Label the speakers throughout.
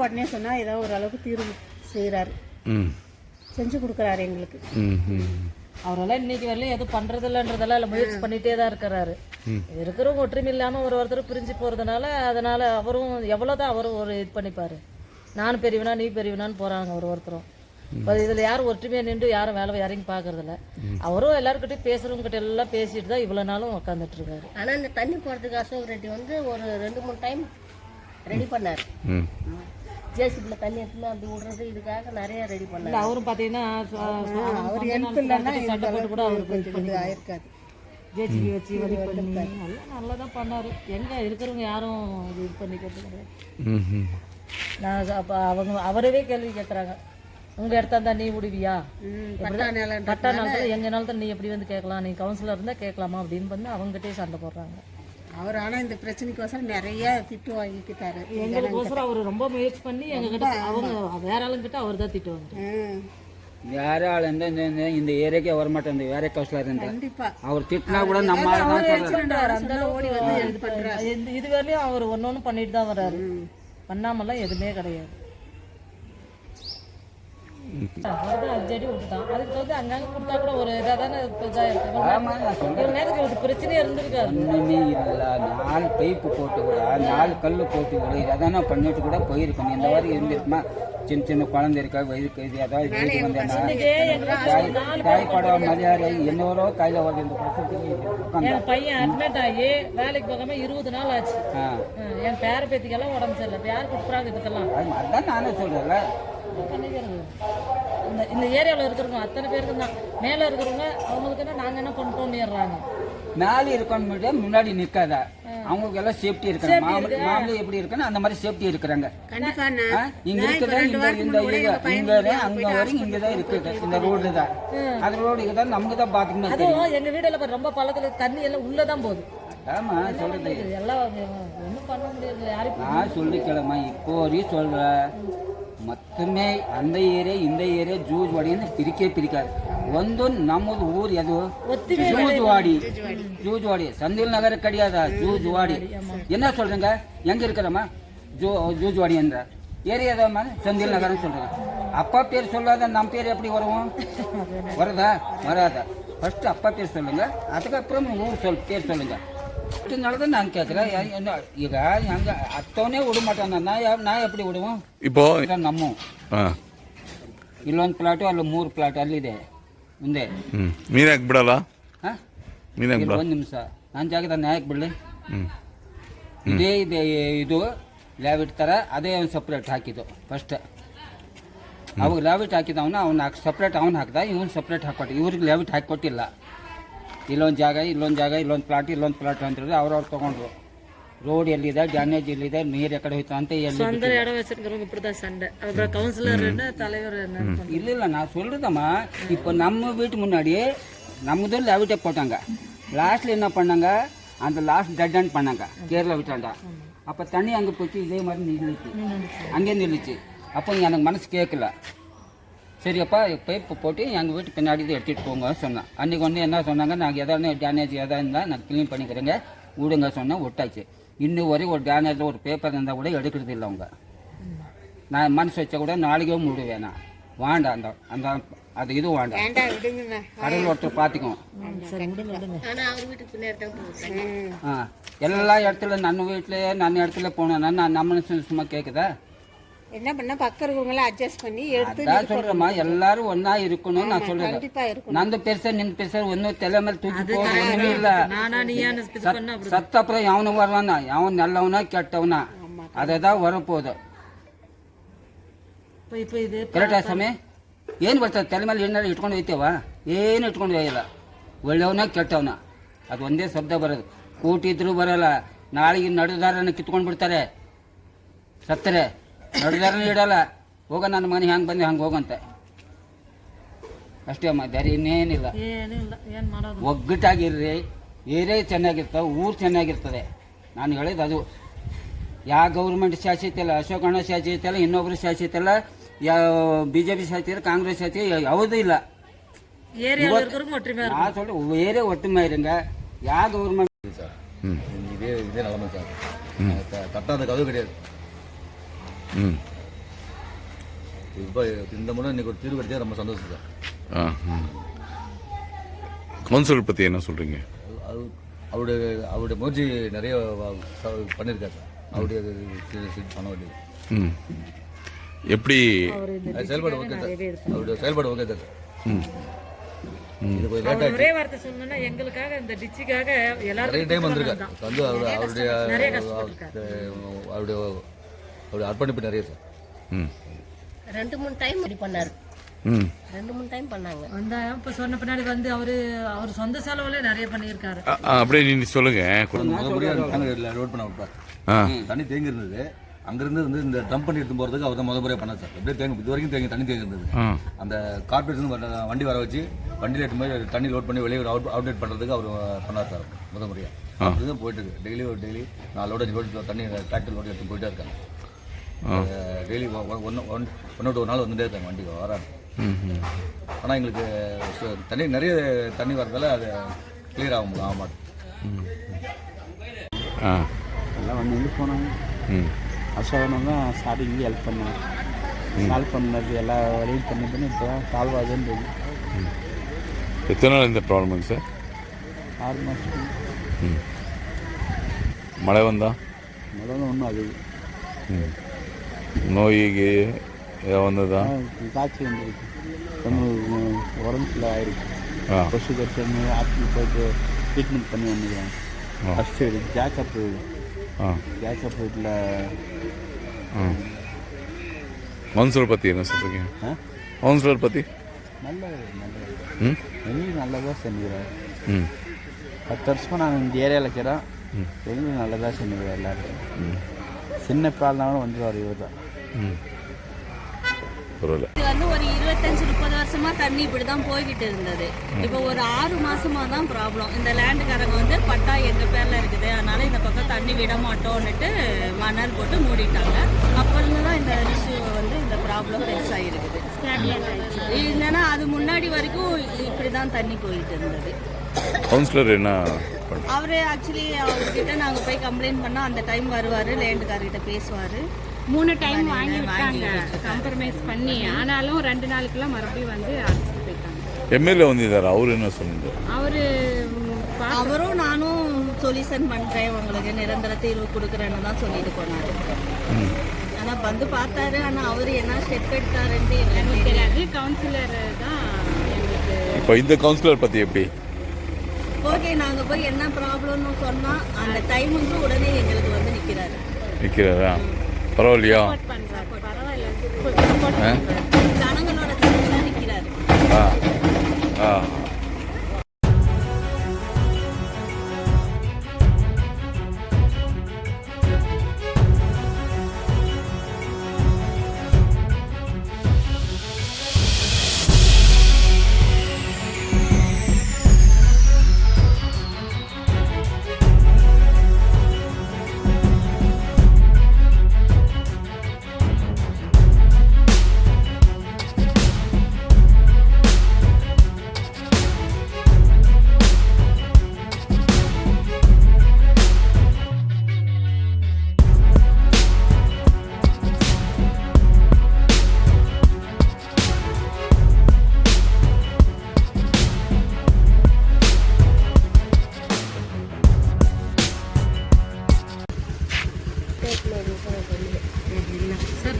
Speaker 1: உடனே சொன்னால் ஏதோ ஓரளவுக்கு தீர்வு செய்கிறாரு, செஞ்சு கொடுக்குறாரு எங்களுக்கு.
Speaker 2: அவரெல்லாம் இன்னைக்கு வரலையும் எதுவும் பண்றதில்லன்றதெல்லாம் இல்லை, முயற்சி பண்ணிட்டே தான் இருக்கிறாரு. இருக்கிறவங்க ஒற்றுமை இல்லாமல் ஒருத்தர் பிரிஞ்சு போகிறதுனால அதனால அவரும் எவ்வளோதான் அவரும் ஒரு இது பண்ணிப்பாரு. நானும் பெரியவனா நீ பெரியவனான்னு போகிறாங்க ஒருத்தரும். இப்போ இதில் யாரும் ஒற்றுமையாக நின்று யாரும் வேலை இறங்கி பார்க்கறதில்ல. அவரும் எல்லாருக்கிட்டையும் பேசுகிறவங்க கிட்ட எல்லாம் பேசிட்டு தான் இவ்வளோ நாளும் உட்காந்துட்டு இருக்காரு.
Speaker 3: ஆனால் இந்த தண்ணி போகிறதுக்கு அசோக் ரெட்டி வந்து ஒரு 2-3 டைம் ரெடி பண்ணார். ஜேசிபியில் தண்ணி எடுத்துன்னு அப்படி விடுறது இதுக்காக நிறைய ரெடி பண்ணார்.
Speaker 2: அவரும் பார்த்தீங்கன்னா
Speaker 1: அவர் ஹெல்ப் இல்லைன்னா
Speaker 2: சண்டை போட்டு கூட அவருக்கு
Speaker 1: கொஞ்சம் ஆயிருக்காது.
Speaker 2: ஜேசிபி வச்சு வழி பண்ணி நல்லா தான் பண்ணார். எங்கே இருக்கிறவங்க யாரும் இது பண்ணிக்கிறது கிடையாது. நான் அப்போ அவரவே கேள்வி கேட்குறாங்க, உங்கள் இடத்தா இருந்தால் நீ விடுவியா, பட்டா நிலத்தில் எங்கள் நிலத்தில் நீ எப்படி வந்து கேட்கலாம், நீ கவுன்சிலர் இருந்தால் கேட்கலாமா அப்படின்னு வந்து அவங்ககிட்டே சண்டை போடுறாங்க.
Speaker 1: அவர் ஆனால் இந்த பிரச்சனைக்கோசரம் நிறைய திட்டு வாங்கிக்கிட்டாரு.
Speaker 2: எங்களுக்கோசரம் அவர் ரொம்ப முயற்சி பண்ணி எங்ககிட்ட அவங்க வேற ஆளுங்கிட்ட அவர் தான் திட்டு வாங்க.
Speaker 4: வேற ஆள் இருந்தா இந்த ஏரியாக்கே வரமாட்டேன். இந்த வேற கவுன்சிலர் இருந்தா
Speaker 1: கண்டிப்பா
Speaker 4: அவர் திட்டினா கூட நம்ம
Speaker 1: ஓடி வந்து இது பண்றாரு.
Speaker 2: இது வரையும் அவர் ஒன்னொன்னு பண்ணிட்டு தான் வர்றாரு, பண்ணாமலாம் எதுவுமே கிடையாது. அஞ்சடி விட்டுட்டான், அதுக்கு வந்து அங்கங்க கொடுத்தா கூட ஒரு இதாக தானே நேரத்துக்கு பிரச்சனையே இருந்திருக்காரு.
Speaker 4: ஒண்ணுமே இல்லை, 4 பைப்பு போட்டு கூட 4 கல் போட்டு கூட இதான பண்ணிட்டு கூட போயிருக்கணும். இந்த மாதிரி இருந்திருக்குமா? சின்ன சின்ன குழந்தை இருக்கா, வயிறுக்கு இது ஏதாவது வீட்டுக்கு வந்தேன்னா காய்ப்படம் மரியாதை என்னவரோ கையில் வருது. இந்த பிரச்சனை
Speaker 2: என் பையன் அட்மிட் ஆகி வேலைக்கு போகாம 20 நாள் ஆச்சு. என் பேர பேத்திக்கெல்லாம் உடம்பு சரியில்லை. இப்போ யார் கொடுக்குறாங்க இதுக்கெல்லாம்?
Speaker 4: அதான் நானே சொல்றேன்ல,
Speaker 2: பண்ணிக்கிறது. இந்த ஏரியாவில் இருக்கிறவங்க அத்தனை பேருக்கு தான். மேலே இருக்கிறவங்க அவங்களுக்கு என்ன நாங்கள் என்ன பண்ணிட்டோம்னுறாங்க.
Speaker 4: மேலே இருக்கணும் முன்னாடி நிற்காதா, அவங்களுக்கு எல்லாம் சேஃப்டி இருக்கிறாங்க. மாமலை எப்படி இருக்குன்னு அந்த மாதிரி சேஃப்டி இருக்கிறாங்க. இங்க இருக்கிறதா இங்க அங்க வரைக்கும் இங்கதான் இருக்குது. இந்த ரோடு தான், அந்த ரோடு தான் நமக்கு தான் பாத்துக்கணும்.
Speaker 2: அதுவும் எங்க வீடுல ரொம்ப பழத்துல தண்ணி எல்லாம் உள்ளதான் போகுது.
Speaker 4: ஆமா சொல்றது
Speaker 2: எல்லாம் ஒன்றும் பண்ண முடியாது. யாரும்
Speaker 4: நான் சொல்லிக்கலமா இப்போ வரையும் சொல்றேன். மொத்தமே அந்த ஏரியா இந்த ஏரியா ஜூஜ்வாடின்னு பிரிக்காது. ಒಂದು ನಮ್ಮದು ಊರು ಅದು ஜூஜ்வாடி சந்தில் நகர் கிடையாதா, ஜூஜ்வாடி. என்ன சொல்றீங்க, எங்க இருக்கிறமா ஜூஜ்வாடி என்ற ஏரியா தான் செந்தில் நகர்னு சொல்றேன். அப்பா பேர் சொல்லாத நம்ம பேர் எப்படி வருவோம்? வருதா வராதா? ஃபர்ஸ்ட் அப்பா பேர் சொல்லுங்க, அதுக்கப்புறம் ஊர் பேர் சொல்லுங்க. தான் நான் கேட்குறேன். ಈಗ ಹಂಗ ಅತ್ತವನೇ விட மாட்டான். நான் எப்படி விடுவோம்? இப்போ ನಮ್ಮ ಇಲ್ಲೊಂದು ಪ್ಲಾಟು ಅಲ್ಲಿ 3 ಪ್ಲಾಟ್ ಅಲ್ಲಿದೆ ಮುಂದೆ.
Speaker 5: ನೀನು ಯಾಕೆ ಬಿಡಲ್ಲ?
Speaker 4: ಒಂದು ನಿಮಿಷ, ನನ್ನ ಜಾಗದ ನ್ಯಾಯಕ್ಕೆ ಬಿಡಲಿ. ಇದೇ ಇದೆ ಇದು ಲ್ಯಾಬಿಟ್ ಥರ ಅದೇ ಒಂದು ಸಪ್ರೇಟ್ ಹಾಕಿದ್ದು ಫಸ್ಟ್. ಅವಾಗ ಲ್ಯಾಬಿಟ್ ಹಾಕಿದವನ್ನ ಅವ್ನು ಸಪ್ರೇಟ್ ಅವ್ನು ಹಾಕ್ದ, ಇವನು ಸಪ್ರೇಟ್ ಹಾಕೊಟ್ಟು. ಇವ್ರಿಗೆ ಲ್ಯಾಬಿಟ್ ಹಾಕಿಕೊಟ್ಟಿಲ್ಲ. ಇಲ್ಲೊಂದು ಜಾಗ ಇಲ್ಲೊಂದು ಪ್ಲಾಟ್ ಅಂತೇಳಿದ್ರೆ ಅವ್ರವ್ರು ತೊಗೊಂಡ್ರು. ರೋಡ್ ಎಲ್ಲಿದೆ, ಡ್ಯಾಮೇಜ್ ಎಲ್ಲಿದೆ, ನೀರು ಎಕಡೆ ಹೋಯ್ತು ಅಂತ இல்ல நான் சொல்றதம்மா. இப்போ நம்ம வீட்டு முன்னாடி நம்மதும் லேவிட்டே போட்டாங்க. லாஸ்ட்ல என்ன பண்ணாங்க, அந்த லாஸ்ட் டெட் ஹேண்ட் பண்ணாங்க கேரளா விட்டாண்டா. அப்போ தண்ணி அங்கே போச்சு, இதே மாதிரி நின்றுச்சு, அங்கே நின்றுச்சு. அப்போ எனக்கு மனசு கேட்கல. சரியப்பா பைப்பு போட்டு எங்கள் வீட்டு பின்னாடி தான் எடுத்துகிட்டு போங்க சொன்னேன். அன்றைக்கி ஒன்று என்ன சொன்னாங்க, நாங்கள் எதாவது டேமேஜ் எதாவது இருந்தால் நான் க்ளீன் பண்ணிக்கிறேங்க விடுங்க சொன்னேன். விட்டாச்சு. இன்னும் வரையும் ஒரு டேமேஜில் ஒரு பேப்பர் இருந்தால் கூட எடுக்கிறது இல்லை அவங்க. நான் மனசு வச்சா கூட நாளைக்கே விடுவேன். நான் வேண்டாம், அந்த அந்த அது இது வேண்டாம். கடவுள் ஒருத்தர் பார்த்துக்குவோம். எல்லா இடத்துல நம்ம இடத்துல போனேன்னா நம்ம சும்மா கேட்குதா?
Speaker 1: என்ன பண்ண பக்கம் இருக்கவங்கள அட்ஜஸ்ட் பண்ணி எடுத்து
Speaker 4: சொல்றேம்மா. எல்லாரும் ஒன்னா இருக்கணும் நான் சொல்றேன். நந்த பெருசா நின்று பெருசா ஒன்னும் தலை மேல தூக்கி போறது ஒண்ணுமே இல்ல. சத்த அப்புறம் எவனும் வருவானா, எவன் நல்லவனா கெட்டவனா அதான் வரப்போகுது. ಕರೆಕ್ಟಾ ಸ್ವಾಮಿ? ಏನು ಬರ್ತದೆ ತಲೆ ಮೇಲೆ ಏನಾರು ಇಟ್ಕೊಂಡು ಹೋಯ್ತೇವ? ಏನು ಇಟ್ಕೊಂಡು ಹೋಯಲ್ಲ. ಒಳ್ಳೆಯವನ ಕೆಟ್ಟವನ ಅದು ಒಂದೇ ಶಬ್ದ ಬರೋದು. ಕೂಟಿದ್ರು ಬರಲ್ಲ. ನಾಳೆಗೆ ನಡುದಾರನ ಕಿತ್ಕೊಂಡು ಬಿಡ್ತಾರೆ. ಸತ್ತರೆ ನಡುದಾರನ ಇಡಲ್ಲ. ಹೋಗ ನನ್ನ ಮನೆ ಹೆಂಗೆ ಬಂದು ಹಂಗೆ ಹೋಗಂತೆ ಅಷ್ಟೇ ಅಮ್ಮ. ಬೇರೆ ಇನ್ನೇನಿಲ್ಲ. ಒಗ್ಗಟ್ಟಾಗಿರ್ರಿ. ಏರಿಯಾ ಚೆನ್ನಾಗಿರ್ತವೆ, ಊರು ಚೆನ್ನಾಗಿರ್ತದೆ. ನಾನು ಹೇಳಿದ್ದು ಅದು. ಯಾವ ಗೌರ್ಮೆಂಟ್ ಶಾಸಿತಲ್ಲ, ಅಶೋಕಣ್ಣ ಶಾಸಿತಲ್ಲ, ಇನ್ನೊಬ್ರು ಶಾಸಿತಲ್ಲ, ಯಾವ ಬಿಜೆಪಿ ಶಾಸಿಲ್ಲ, ಕಾಂಗ್ರೆಸ್ ಶಾಸಿ ಯಾವುದೂ ಇಲ್ಲ. நான் சொல்றேன் ஏரியா ஒற்றுமை இருங்க. யா கவர்மெண்ட்
Speaker 6: சார் இதே நிலைமை சார். கட்டாத கதவு கிடையாது.
Speaker 5: இப்போ இந்த முறை இன்னைக்கு ஒரு தீர்வு கிடைச்சா ரொம்ப சந்தோஷம் சார்.
Speaker 6: கவுன்சிலர் பற்றி என்ன சொல்கிறீங்க?
Speaker 5: அது அவருடைய முயற்சி நிறைய பண்ணியிருக்காரு சார். அவருடைய பண்ண வேண்டியது
Speaker 6: எப்படி
Speaker 5: செயல்பாடு ஓகே சார். அவருடைய செயல்பாடு ஓகே சார். இது கொஞ்சம் லேட் ஆகிடுச்சு.
Speaker 2: ஒரே வார்த்தை சொன்னா எங்களுக்காக இந்த டிச்சுக்காக
Speaker 5: நிறைய டைம் வந்திருக்காரு. வந்து அவருடைய அர்ப்பணிப்பு நிறைய சார்.
Speaker 3: 2-3 டைம் ரெடி பண்ணாரு. 2-3 டைம் பண்ணாங்க.
Speaker 2: அந்த இப்போ சொன்ன பின்னாடி வந்து அவர் சொந்த செலவுல நிறைய பண்ணியிருக்காரு.
Speaker 6: அப்படியே நீ சொல்லுங்க.
Speaker 5: முதல் முறையாக ரோட் பண்ண விட்டார். தண்ணி தேங்கி இருந்தது. அங்கிருந்து வந்து இந்த டம்ப் பண்ணி எடுத்து போகிறதுக்கு அவர் தான் முதல் முறையாக பண்ணார் சார். அப்படியே இது வரைக்கும் தண்ணி தேங்கி இருந்தது. அந்த கார்பரேஷன் வண்டி வர வச்சு வண்டியில் எடுத்து போய் தண்ணி லோட் பண்ணி வெளியே அவுட்லேட் பண்ணுறதுக்கு அவர் பண்ணார் சார் முதல் முறையாக. அப்படிதான் போயிட்டு இருக்கு. டெய்லி 4 லோடு 5 லோடு தண்ணி டிராக்டர் லோடு எடுத்து போயிட்டே இருக்காங்க. டெய்லி ஒன்று ஒரு நாள் வந்துட்டே இருக்காங்க வண்டி வராங்க. ஆனால் எங்களுக்கு நிறைய தண்ணி வரதால அது கிளியர் ஆக மாட்டேன்.
Speaker 7: எல்லாம் வந்து போனாங்க. அசோகனம் தான் ஸ்டார்டிங்லேயே ஹெல்ப் பண்ணேன். சால்வ் பண்ணது எல்லா வரையும் பண்ணி இப்போ தான் சால்வ் ஆகுதுன்னு.
Speaker 6: எத்தனை நாள் இந்த ப்ராப்ளம் சார்?
Speaker 7: 6 மாதத்துக்கு.
Speaker 6: மழை வந்தா
Speaker 7: ஒன்றும் அது
Speaker 6: நோய்க்கு ஏதாவது வந்ததா?
Speaker 7: காய்ச்சல் வந்துருக்கு. கொஞ்சம் உடம்புல ஆயிருக்கு. கொசு கட்டணு ஹாஸ்பிட்டல் போயிட்டு ட்ரீட்மெண்ட் பண்ணி வந்துக்கிறேன். ஃபஸ்ட்டு ஜாக்கப் வீட்டில்.
Speaker 6: கவுன்சிலர் பற்றி என்ன சொல்கிறீங்க? கவுன்சிலர் பற்றி
Speaker 7: எங்களுக்கு நல்லதாக செஞ்சுக்கிறேன். 10 வருஷமாக நாங்கள் இந்த ஏரியாவில் இருக்கிறோம். எங்களுக்கு நல்லதாக செஞ்சுக்கிறோம். எல்லாருக்கும் சின்ன ப்ராப்ளம்னாலும் வந்துடுவார் இவர் தான்.
Speaker 8: இது வந்து ஒரு 25-30 வருஷமா தண்ணி இப்படிதான் போய்கிட்டு இருந்தது. இப்போ ஒரு 6 மாசமா தான் ப்ராப்ளம். இந்த லேண்டுக்காரங்க வந்து பட்டா எங்க பேர்ல இருக்குது, அதனால இந்த பக்கம் தண்ணி விட மாட்டோம்னுட்டு மணல் போட்டு மூடிட்டாங்க. அப்ப இருந்துதான் இந்த இஷ்யூ வந்து இந்த ப்ராப்ளம் பெருசா இருக்குது. இல்லைன்னா அது முன்னாடி வரைக்கும் இப்படிதான் தண்ணி போயிட்டு இருந்தது.
Speaker 6: கவுன்சிலர் என்ன
Speaker 8: அவரு ஆக்சுவலி அவர்கிட்ட நாங்க போய் கம்ப்ளைண்ட் பண்ணா அந்த டைம் வருவாரு, லேண்டுக்காரர்கிட்ட பேசுவாரு.
Speaker 9: 3 டைம் வாங்கி விட்டாங்க காம்ப்ரமைஸ் பண்ணி. ஆனாலும் 2 நாளுக்குலாம் மறுபடியும் வந்து அழைச்சிட்டு போயிட்டாங்க.
Speaker 6: எம்எல்ஏ வந்திருந்தார். அவரு என்ன சொன்னாரு?
Speaker 8: அவரும் நானும் சொல்யூஷன் பண்றேன், உங்களுக்கு நிரந்தர தீர்வு கொடுக்குறேன்னு தான் சொல்லிட்டு போனாரு. ஆனா வந்து பார்த்தாரு. ஆனா அவரு என்ன ஸ்டெப் எடுத்தாருன்னு எனக்கு தெரியாது.
Speaker 9: கவுன்சிலர் தான் எங்களுக்கு.
Speaker 6: இப்போ இந்த கவுன்சிலர் பத்தி எப்படி?
Speaker 8: ஓகே, நாங்க போய் என்ன ப்ராப்ளம்னு சொன்னா அந்த டைமுக்கு உடனே எங்களுக்கு வந்து
Speaker 6: நிக்கிறாரா? பரவாயில்லையா?
Speaker 8: ஜனங்களோட தரப்புல நிக்கிறாரு.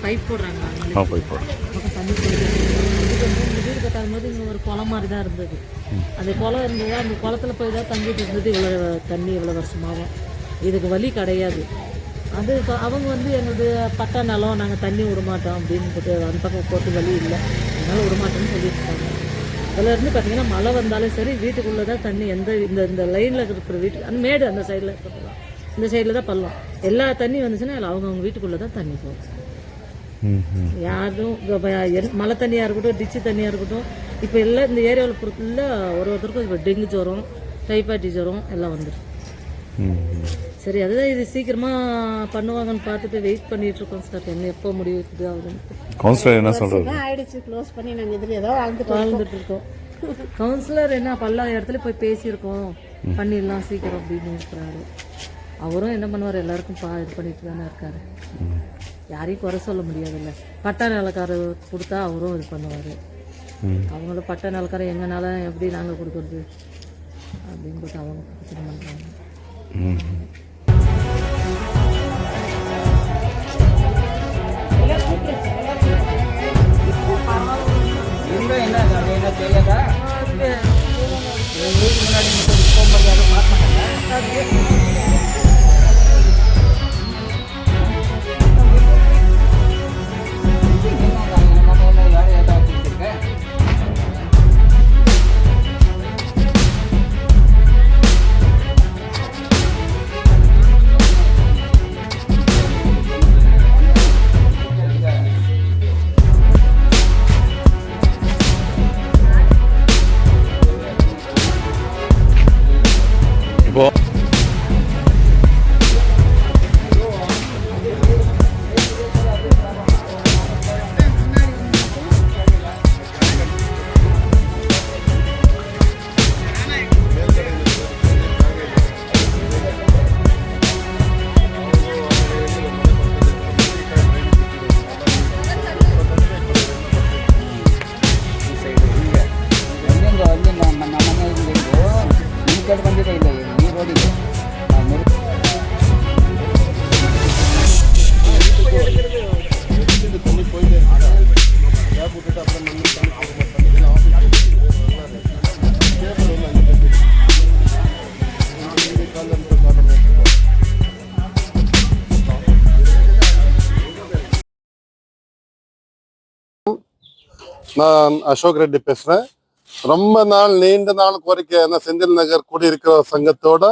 Speaker 2: பைப் போடுறாங்க.
Speaker 6: பைப் போடுறாங்க.
Speaker 2: தண்ணி போடுறது வீடு கட்டாகும் போது இங்கே ஒரு குளம் மாதிரி தான் இருந்தது. அந்த குளம் இருந்தது. அந்த குளத்துல போய் தான் தங்கிட்டு இருந்தது. இவ்வளோ தண்ணி இவ்வளோ வருஷமாகும். இதுக்கு வழி கிடையாது. அது அவங்க வந்து எங்களுக்கு பட்டா நிலம், நாங்கள் தண்ணி விடமாட்டோம் அப்படின்னு போட்டு அந்த பக்கம் போட்டு வழி இல்லை, அதனால விடமாட்டோம்னு சொல்லியிருக்காங்க. அதில் இருந்து பார்த்தீங்கன்னா மழை வந்தாலும் சரி வீட்டுக்குள்ளே தான் தண்ணி. இந்த லைனில் இருக்கிற வீட்டு அந்த மேடு அந்த சைடில் இருக்கிறதா, இந்த சைடில் தான் பள்ளம். எல்லா தண்ணி வந்துச்சுன்னா அவங்க வீட்டுக்குள்ளே தான் தண்ணி போகும். யாரும் மழை தண்ணியாக இருக்கட்டும், டிச்சு தண்ணியாக இருக்கட்டும், இப்போ எல்லாம் இந்த ஏரியாவில் ஃபுல்லாக ஒருத்தருக்கும் இப்போ டெங்கு ஜுரம், டைபாய்டு ஜுரம் எல்லாம் வந்துடும். சரி, அதுதான் இது சீக்கிரமாக பண்ணுவாங்கன்னு பார்த்துட்டு வெயிட் பண்ணிட்டு இருக்கோம் சார். என்ன எப்போ முடிவுக்குது ஆகுதுன்னு.
Speaker 6: கவுன்சிலர் என்ன சொல்றது?
Speaker 1: ஆயிடுச்சு, க்ளோஸ் பண்ணி நாங்கள் இதில் ஏதோ
Speaker 2: வாழ்ந்துட்டு இருக்கோம். கவுன்சிலர் என்ன பல இடத்துல போய் பேசியிருக்கோம், பண்ணிடலாம் சீக்கிரம் அப்படின்னு இருக்கிறாரு. அவரும் என்ன பண்ணுவார், எல்லாருக்கும் இது பண்ணிட்டு தானே இருக்காரு. யாரையும் குறை சொல்ல முடியாதுல்ல. பட்டா நிலக்காரர் கொடுத்தா அவரும் இது பண்ணுவார். அவங்கள பட்டா நிலக்காரர் எங்கனால எப்படி நாங்கள் கொடுக்குறது அப்படின்னு போட்டு அவங்க பிரச்சனை பண்ணுறாங்க.
Speaker 4: என்ன தெரியாதா? வீட்டுக்கு முன்னாடி போகும்போது யாரும் பார்க்க மாட்டாங்க.
Speaker 6: இப்போ
Speaker 4: ಬಂದಿದೆ ಇಲ್ಲ ಈ ರೋಡಿಗೆ
Speaker 10: நான் அசோக் ரெட்டி பேசுறேன். ரொம்ப நாள் நீண்ட நாள் கோரிக்கை செந்தில் நகர் குடியிருக்கிற சங்கத்தோட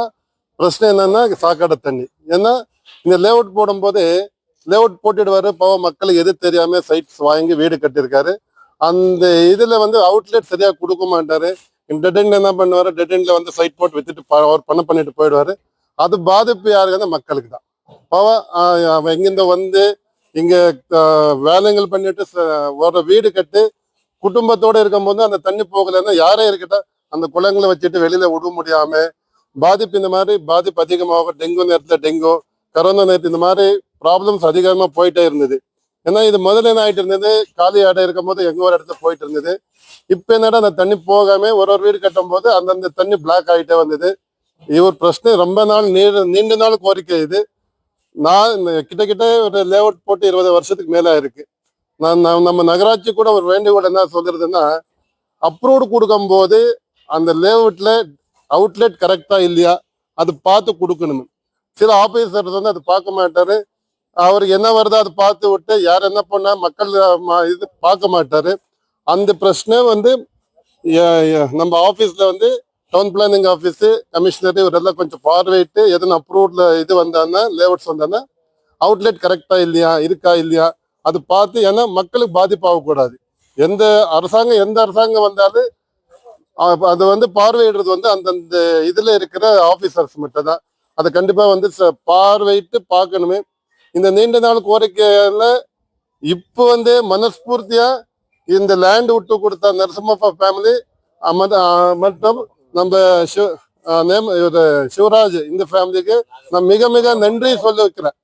Speaker 10: பிரச்சனை என்னன்னா சாக்கடை தண்ணி. ஏன்னா இந்த லேஅவுட் போடும்போது லேஅவுட் போட்டுடுவாரு, பாவம் மக்களுக்கு எது தெரியாம சைட்ஸ் வாங்கி வீடு கட்டியிருக்காரு. அந்த இதுல அவுட்லெட் சரியா கொடுக்க மாட்டாரு. டெட் எண்ட் என்ன பண்ணுவாரு, டெட் எண்ட்ல சைட் போட்டு வித்துட்டு அவர் பணம் பண்ணிட்டு போயிடுவாரு. அது பாதிப்பு யாருக்கு, மக்களுக்கு தான். பாவம் எங்கிருந்து இங்க வேலைகள் பண்ணிட்டு ஒரு வீடு கட்டு குடும்பத்தோட இருக்கும் போது அந்த தண்ணி போகலைன்னா யாரே இருக்கட்டும் அந்த குளங்களை வச்சுட்டு வெளியில விட முடியாம பாதிப்பு, இந்த மாதிரி பாதிப்பு அதிகமாகும். டெங்கு நேரத்துல டெங்கு, கரோனா நேரத்து இந்த மாதிரி ப்ராப்ளம்ஸ் அதிகமா போயிட்டே இருந்தது. ஏன்னா இது முதல்ல என்ன ஆயிட்டு இருந்தது, காலி ஆடை இருக்கும் போது எங்க ஒரு இடத்துல போயிட்டு இருந்தது. இப்ப என்னடா அந்த தண்ணி போகாம ஒரு வீடு கட்டும் போது அந்தந்த தண்ணி பிளாக் ஆகிட்டே வந்தது. இவர் பிரச்சனை ரொம்ப நாள் நீண்ட நாள் கோரிக்கை இது. நான் கிட்ட ஒரு லேஅவுட் போட்டு 20 வருஷத்துக்கு மேல இருக்கு. நம்ம நகராட்சி கூட ஒரு வேண்டுகோள் என்ன சொல்றதுன்னா, அப்ரூவ்டு கொடுக்கும் போது அந்த லேஅவுட்ல அவுட்லெட் கரெக்டா இல்லையா அது பார்த்து கொடுக்கணும். சில ஆபீசர் அது பார்க்க மாட்டாரு. அவருக்கு என்ன வருதோ அதை பார்த்து விட்டு யார் என்ன பண்ணா மக்கள் இது பார்க்க மாட்டாரு. அந்த பிரச்சனை நம்ம ஆபீஸ்ல டவுன் பிளானிங் ஆஃபீஸ், கமிஷனர் இவரெல்லாம் கொஞ்சம் பார்வையிட்டு எதனா அப்ரூவ்ட்ல இது வந்தான்னா லேஅவுட்ஸ் வந்தான்னா அவுட்லெட் கரெக்டா இல்லையா இருக்கா இல்லையா அது பார்த்து, ஏன்னா மக்களுக்கு பாதிப்பு ஆகக்கூடாது. எந்த அரசாங்கம் வந்தாலும் அது பார்வையிடுறது அந்தந்த இதுல இருக்கிற ஆபீசர்ஸ் மட்டும் தான். அதை கண்டிப்பா பார்வையிட்டு பார்க்கணுமே. இந்த நீண்ட நாள் கோரிக்கையில இப்போ மனஸ்பூர்த்தியா இந்த லேண்ட் விட்டு கொடுத்த நரசிம்மப்பா ஃபேமிலி மற்றும் நம்ம சிவராஜ் இந்த ஃபேமிலிக்கு நான் மிக மிக நன்றி சொல்ல வைக்கிறேன்.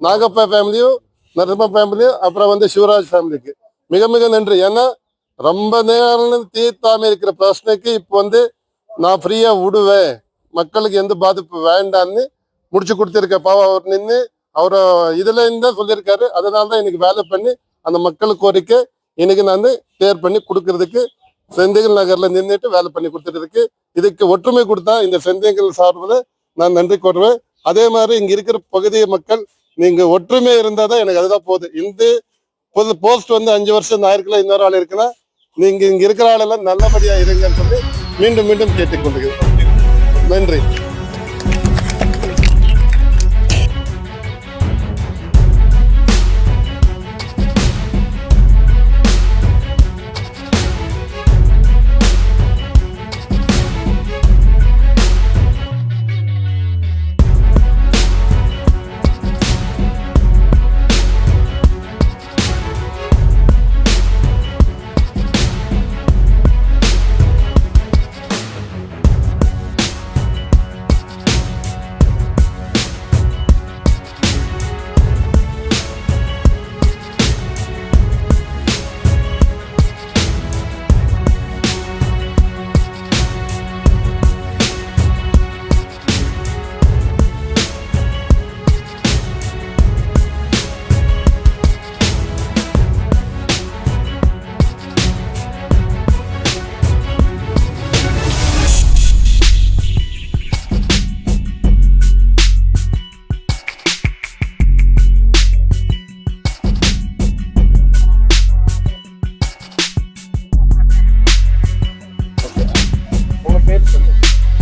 Speaker 10: நாகப்பா ஃபேமிலியும் நரசிம்ம ஃபேமிலியும் அப்புறம் சிவராஜ் ஃபேமிலிக்கு மிக மிக நன்றி. ஏன்னா ரொம்ப நேரம் தீர்த்தாம இருக்கிற பிரச்சனைக்கு இப்போ நான் ஃப்ரீயா விடுவேன், மக்களுக்கு எந்த பாதிப்பு வேண்டான்னு முடிச்சு கொடுத்துருக்க. பாவம் அவர் நின்று அவரை இதுல இருந்தா சொல்லியிருக்காரு. அதனாலதான் இன்னைக்கு வேலை பண்ணி அந்த மக்களுக்கு கோரிக்கை இன்னைக்கு நான் கிளியர் பண்ணி கொடுக்கறதுக்கு செந்தில் நகர்ல நின்றுட்டு வேலை பண்ணி கொடுத்துருக்கு. இதுக்கு ஒற்றுமை கொடுத்தா இந்த செந்தில் சார்பில் நான் நன்றி கூறுவேன். அதே மாதிரி இங்க இருக்கிற பகுதி மக்கள் நீங்க ஒற்றுமை இருந்தாதான் எனக்கு அதுதான் போகுது. இந்த போஸ்ட் 5 வருஷம் ஆயிருக்கலாம், இன்னொரு ஆள் இருக்கலாம். நீங்க இங்க இருக்கிற ஆளெல்லாம் நல்லபடியா இருங்கன்னு சொல்லி மீண்டும் மீண்டும் கேட்டுக்கொள்கிறேன். நன்றி.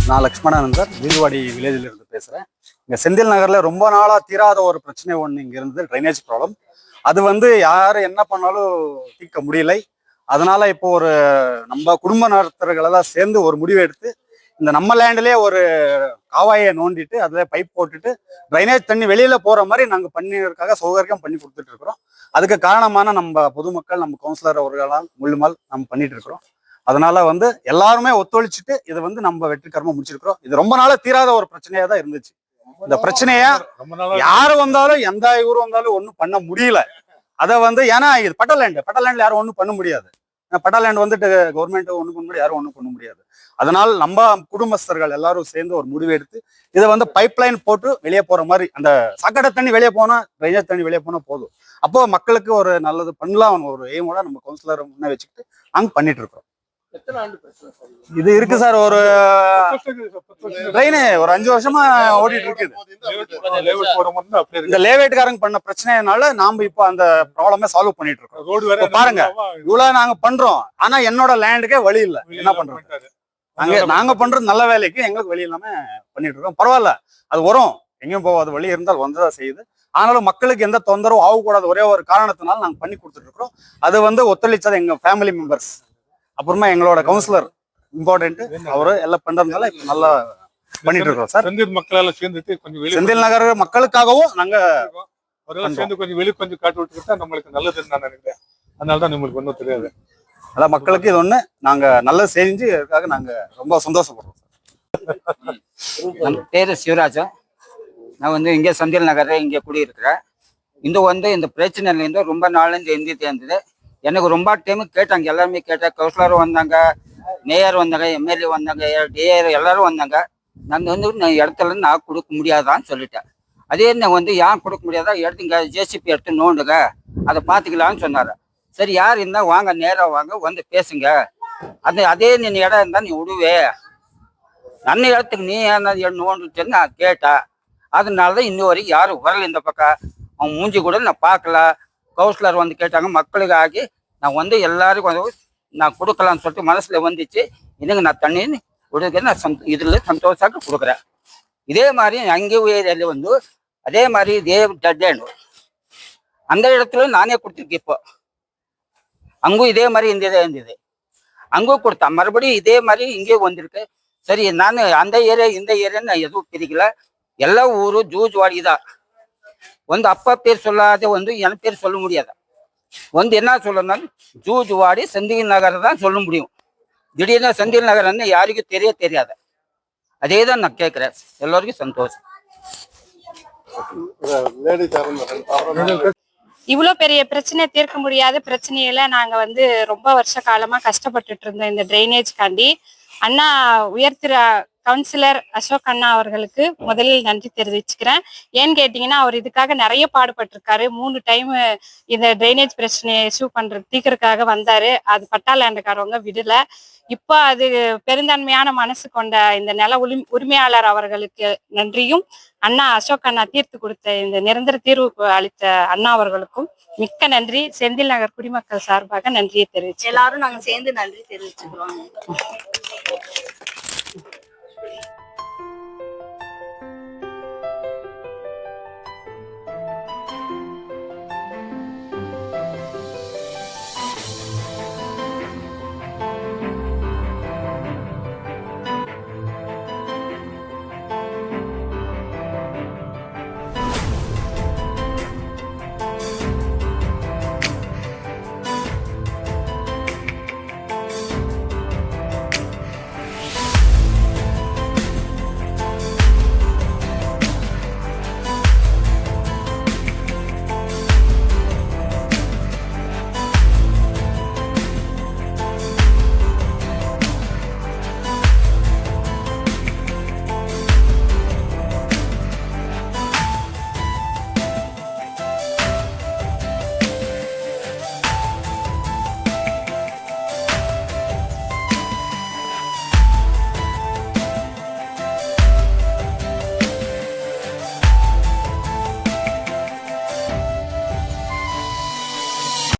Speaker 11: நான் லக்ஷ்மணன் சார், வீல்வாடி வில்லேஜில் இருந்து பேசுகிறேன். இங்கே செந்தில் நகரில் ரொம்ப நாளாக தீராத ஒரு பிரச்சனை ஒன்று இங்கே இருந்தது, ட்ரைனேஜ் ப்ராப்ளம். அது வந்து யார் என்ன பண்ணாலும் தீர்க்க முடியலை. அதனால இப்போ ஒரு நம்ம குடும்ப நடத்துறர்களெல்லாம் சேர்ந்து ஒரு முடிவு எடுத்து இந்த நம்ம லேண்ட்லேயே ஒரு காவாயை நோண்டிட்டு அதில் பைப் போட்டுட்டு ட்ரைனேஜ் தண்ணி வெளியில் போகிற மாதிரி நாங்கள் பண்ணிக்கிறதுக்காக சௌகரியம் பண்ணி கொடுத்துட்டு இருக்கிறோம். அதுக்கு காரணமான நம்ம பொதுமக்கள், நம்ம கவுன்சிலர் அவர்களால் முள்ளுமால் நம்ம பண்ணிட்டு இருக்கிறோம். அதனால வந்து எல்லாருமே ஒத்துழைச்சிட்டு இதை வந்து நம்ம வெற்றிகரமா முடிச்சிருக்கிறோம். இது ரொம்ப நாளா தீராத ஒரு பிரச்சனையா தான் இருந்துச்சு. இந்த பிரச்சனைய யாரு வந்தாலும் எந்த ஊர் வந்தாலும் ஒன்றும் பண்ண முடியல. அதை வந்து ஏன்னா இது பட்டா லேண்ட் யாரும் ஒன்றும் பண்ண முடியாது. பட்டா லேண்ட் வந்துட்டு கவர்மெண்ட் ஒன்றும் பண்ண முடியாது, யாரும் ஒன்றும் பண்ண முடியாது. அதனால் நம்ம குடும்பஸ்தர்கள் எல்லாரும் சேர்ந்து ஒரு முடிவு எடுத்து இதை வந்து பைப் லைன் போட்டு வெளியே போற மாதிரி, அந்த சாக்கடை தண்ணி வெளியே போனா, ட்ரைனேஜ் தண்ணி வெளியே போனா போதும். அப்போ மக்களுக்கு ஒரு நல்லது பண்ணலாம் ஒரு எய்மோட நம்ம கவுன்சிலர் முன்ன வச்சுக்கிட்டு அங்க பண்ணிட்டு இருக்கோம். இது இருக்கு சார், ஒரு ட்ரெயின் ஒரு 5 வருஷமா ஓடிட்டு இருக்குது. இந்த லேவேட்காரங்க பண்ண பிரச்சனைனால நாம இப்போ அந்த ப்ராப்ளமே சால்வ் பண்ணிட்டு இருக்கோம். பாருங்க, இவ்வளவு நாங்க பண்றோம், ஆனா என்னோட லேண்டுக்கே வழி இல்லை. என்ன பண்றோம்? நாங்க பண்றது நல்ல வேலைக்கு எங்களுக்கு வழி இல்லாம பண்ணிட்டு இருக்கோம். பரவாயில்ல, அது வரும், எங்கேயும் போகாத வழி இருந்தால் வந்துதான் செய்யுது. ஆனாலும் மக்களுக்கு எந்த தொந்தரவும் ஆகக்கூடாது ஒரே ஒரு காரணத்தினால நாங்க பண்ணி கொடுத்துட்டு இருக்கிறோம். அது வந்து ஒத்துழைச்சது எங்க ஃபேமிலி மெம்பர்ஸ், அப்புறமா எங்களோட கவுன்சிலர் இம்பார்ட்டன்ட், அவரு எல்லாம் பண்றதுனால இப்ப நல்லா பண்ணிட்டு இருக்கோம் சார்.
Speaker 12: செந்தில் மக்களால சேர்ந்துட்டு கொஞ்சம்
Speaker 11: செந்தில் நகர் மக்களுக்காகவும் நாங்க
Speaker 12: சேர்ந்து கொஞ்சம் காட்டு விட்டுக்கிட்டா நம்மளுக்கு நல்லதுன்னு நான் நினைக்கிறேன். அதனாலதான் நம்மளுக்கு ஒன்றும் தெரியாது.
Speaker 11: அதான் மக்களுக்கு இது ஒண்ணு நாங்க நல்லது செஞ்சு இதுக்காக நாங்க ரொம்ப சந்தோஷப்படுறோம்.
Speaker 4: நம்ம பேரு சிவராஜன். நான் வந்து இங்கே செந்தில் நகர் இங்கே குடியிருக்கிறேன். இந்த பிரச்சனையிலேருந்து ரொம்ப நாள்லேருந்து இருந்துகிட்டே இருந்தது. எனக்கு ரொம்ப டைம் கேட்டாங்க, எல்லாருமே கேட்டேன். கவுன்சிலர் வந்தாங்க, மேயர் வந்தாங்க, எம்எல்ஏ வந்தாங்க, டிஏஆர் எல்லாரும் வந்தாங்க. நான் இடத்துல நான் கொடுக்க முடியாதான்னு சொல்லிட்டேன். அதே நான் வந்து ஏன் கொடுக்க முடியாதா, எடுத்துங்க ஜேசிபி எடுத்து நோண்டுங்க, அதை பார்த்துக்கலான்னு சொன்னார். சரி, யார் இருந்தால் வாங்க, நேராக வாங்க, வந்து பேசுங்க. அதே நீ இடம் இருந்தால் நீ விடுவே, அன்ன இடத்துக்கு நீ என்ன நோண்டுச்சேன்னு நான் கேட்டேன். அதனால தான் இன்ன வரைக்கும் யாரும் வரல இந்த பக்கம். அவன் மூஞ்சி கூட நான் பார்க்கல. கவுன்சிலர் வந்து கேட்டாங்க, மக்களுக்கு ஆகி நான் வந்து எல்லாருக்கும் வந்து நான் கொடுக்கலான்னு சொல்லிட்டு மனசுல வந்துச்சு. இதுங்க நான் தண்ணி கொடுக்க நான் இதுல சந்தோஷமாக கொடுக்குறேன். இதே மாதிரி அங்கே ஏரியாவில் வந்து அதே மாதிரி இதே டெட் அந்த இடத்துல நானே கொடுத்துருக்கேன். இப்போ அங்கும் இதே மாதிரி இருந்தது, அங்கும் கொடுத்தேன். மறுபடியும் இதே மாதிரி இங்கேயும் வந்திருக்கு. சரி, நான் அந்த ஏரியா இந்த ஏரியான்னு நான் எதுவும் பிரிக்கல. எல்லா ஊரும் ஜூஜ்வாடி தான். வந்து அப்பா பேர் சொல்லாத வந்து என் பேர் சொல்ல முடியாது. வந்து என்ன சொல்லணும்னாலும் ஜூஜ்வாடி செந்தில் நகர் தான் சொல்ல முடியும். திடீர்னு செந்தில் நகர்ன்னு யாருக்கும் தெரியாது. அதே தான் நான் கேட்குறேன். எல்லோருக்கும் சந்தோஷம்.
Speaker 9: இவ்வளோ பெரிய பிரச்சனை தீர்க்க முடியாத பிரச்சனையில நாங்க வந்து ரொம்ப வருஷ காலமா கஷ்டப்பட்டுட்டு இருந்தோம் இந்த ட்ரைனேஜ்காண்டி. அண்ணா உயர்த்திர கவுன்சிலர் அசோக் அண்ணா அவர்களுக்கு முதலில் நன்றி தெரிவிச்சுக்கிறேன். ஏன்னு கேட்டீங்கன்னா, அவர் இதுக்காக நிறைய பாடுபட்டிருக்காரு. 3 டைம் இந்த ட்ரைனேஜ் பிரச்சனையை தீர்க்கறதுக்காக வந்தாரு. அது பட்டா லேண்டுக்காரவங்க விடல. இப்போ அது பெருந்தன்மையான மனசு கொண்ட இந்த நில உரிமையாளர் அவர்களுக்கு நன்றியும், அண்ணா அசோக் அண்ணா தீர்த்து கொடுத்த இந்த நிரந்தர தீர்வு அளித்த அண்ணா அவர்களுக்கும் மிக்க நன்றி. செந்தில் நகர் குடிமக்கள் சார்பாக நன்றியை தெரிவிச்சு
Speaker 8: எல்லாரும் நாங்க சேர்ந்து நன்றி தெரிவிச்சுக்கிறோம்.